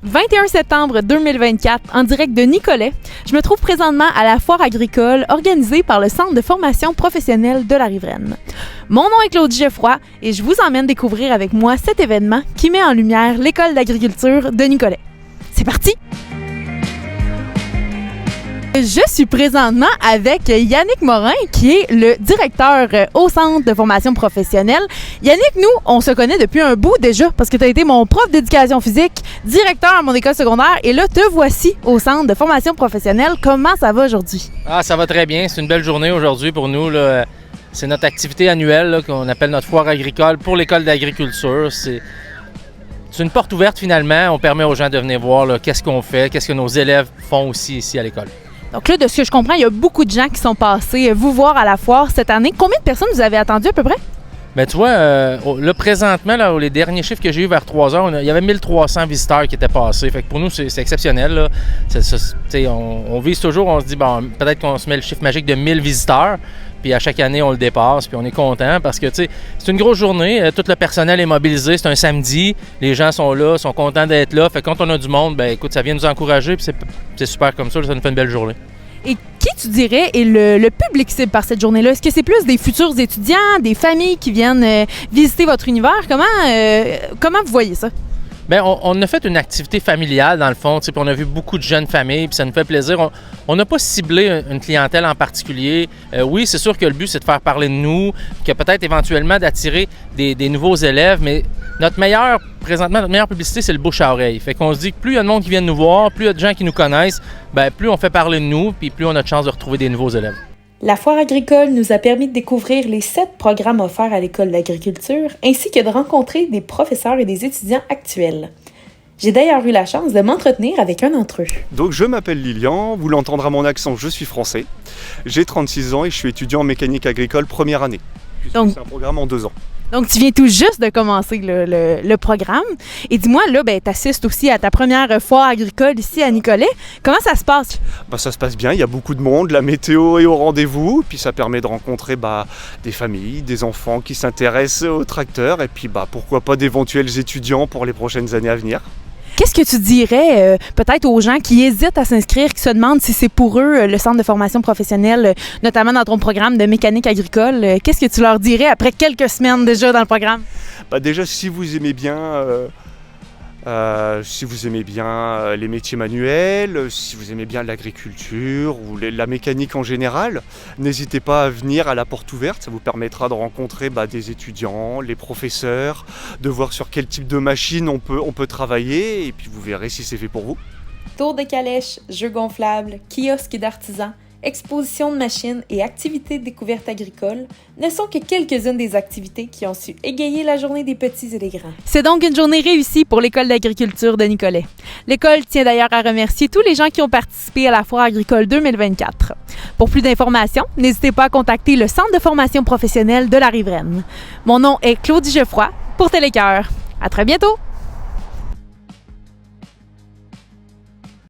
21 septembre 2024, en direct de Nicolet. Je me trouve présentement à la foire agricole organisée par le Centre de formation professionnelle de la Riveraine. Mon nom est Claudie Geoffroy et je vous emmène découvrir avec moi cet événement qui met en lumière l'École d'agriculture de Nicolet. C'est parti! Je suis présentement avec Yannick Morin, qui est le directeur au Centre de formation professionnelle. Yannick, nous, on se connaît depuis un bout déjà, parce que tu as été mon prof d'éducation physique, directeur à mon école secondaire, et là, te voici au Centre de formation professionnelle. Comment ça va aujourd'hui? Ça va très bien. C'est une belle journée aujourd'hui pour nous, là. C'est notre activité annuelle là, qu'on appelle notre foire agricole pour l'École d'agriculture. C'est une porte ouverte, finalement. On permet aux gens de venir voir là, qu'est-ce qu'on fait, qu'est-ce que nos élèves font aussi ici à l'école. Donc là, de ce que je comprends, il y a beaucoup de gens qui sont passés vous voir à la foire cette année. Combien de personnes vous avez attendu à peu près? Bien, tu vois, là, présentement, là, les derniers chiffres que j'ai eus vers 3 heures, il y avait 1300 visiteurs qui étaient passés. Fait que pour nous, c'est exceptionnel. Là. On vise toujours, on se dit, bon, peut-être qu'on se met le chiffre magique de 1000 visiteurs. Puis à chaque année, on le dépasse, puis on est content parce que, tu sais, c'est une grosse journée. Tout le personnel est mobilisé. C'est un samedi. Les gens sont là, sont contents d'être là. Fait que quand on a du monde, bien, écoute, ça vient nous encourager, puis c'est super comme ça. Ça nous fait une belle journée. Et qui, tu dirais, est le public cible par cette journée-là? Est-ce que c'est plus des futurs étudiants, des familles qui viennent visiter votre univers? Comment vous voyez ça? Bien, on a fait une activité familiale, dans le fond, puis on a vu beaucoup de jeunes familles, puis ça nous fait plaisir. On n'a pas ciblé une clientèle en particulier. Oui, c'est sûr que le but, c'est de faire parler de nous, que peut-être éventuellement d'attirer des nouveaux élèves, mais présentement, notre meilleure publicité, c'est le bouche à oreille. Fait qu'on se dit que plus il y a de monde qui vient nous voir, plus il y a de gens qui nous connaissent, bien, plus on fait parler de nous, puis plus on a de chances de retrouver des nouveaux élèves. La foire agricole nous a permis de découvrir les 7 programmes offerts à l'École d'agriculture, ainsi que de rencontrer des professeurs et des étudiants actuels. J'ai d'ailleurs eu la chance de m'entretenir avec un d'entre eux. Donc je m'appelle Lilian, vous l'entendrez à mon accent, je suis français. J'ai 36 ans et je suis étudiant en mécanique agricole première année. Donc, c'est un programme en 2 ans. Donc, tu viens tout juste de commencer le programme. Et dis-moi, là, tu assistes aussi à ta première foire agricole ici à Nicolet. Comment ça se passe? Ça se passe bien, il y a beaucoup de monde, la météo est au rendez-vous, puis ça permet de rencontrer des familles, des enfants qui s'intéressent aux tracteurs, et puis pourquoi pas d'éventuels étudiants pour les prochaines années à venir. Qu'est-ce que tu dirais peut-être aux gens qui hésitent à s'inscrire, qui se demandent si c'est pour eux le centre de formation professionnelle, notamment dans ton programme de mécanique agricole? Qu'est-ce que tu leur dirais après quelques semaines déjà dans le programme? Déjà, si vous aimez bien les métiers manuels, si vous aimez bien l'agriculture ou la mécanique en général, n'hésitez pas à venir à la porte ouverte. Ça vous permettra de rencontrer des étudiants, les professeurs, de voir sur quel type de machine on peut travailler et puis vous verrez si c'est fait pour vous. Tour de calèche, jeux gonflables, kiosques d'artisans, exposition de machines et activités de découverte agricole ne sont que quelques-unes des activités qui ont su égayer la journée des petits et des grands. C'est donc une journée réussie pour l'École d'agriculture de Nicolet. L'école tient d'ailleurs à remercier tous les gens qui ont participé à la foire agricole 2024. Pour plus d'informations, n'hésitez pas à contacter le Centre de formation professionnelle de la Riveraine. Mon nom est Claudie Geoffroy pour Télécœur. À très bientôt!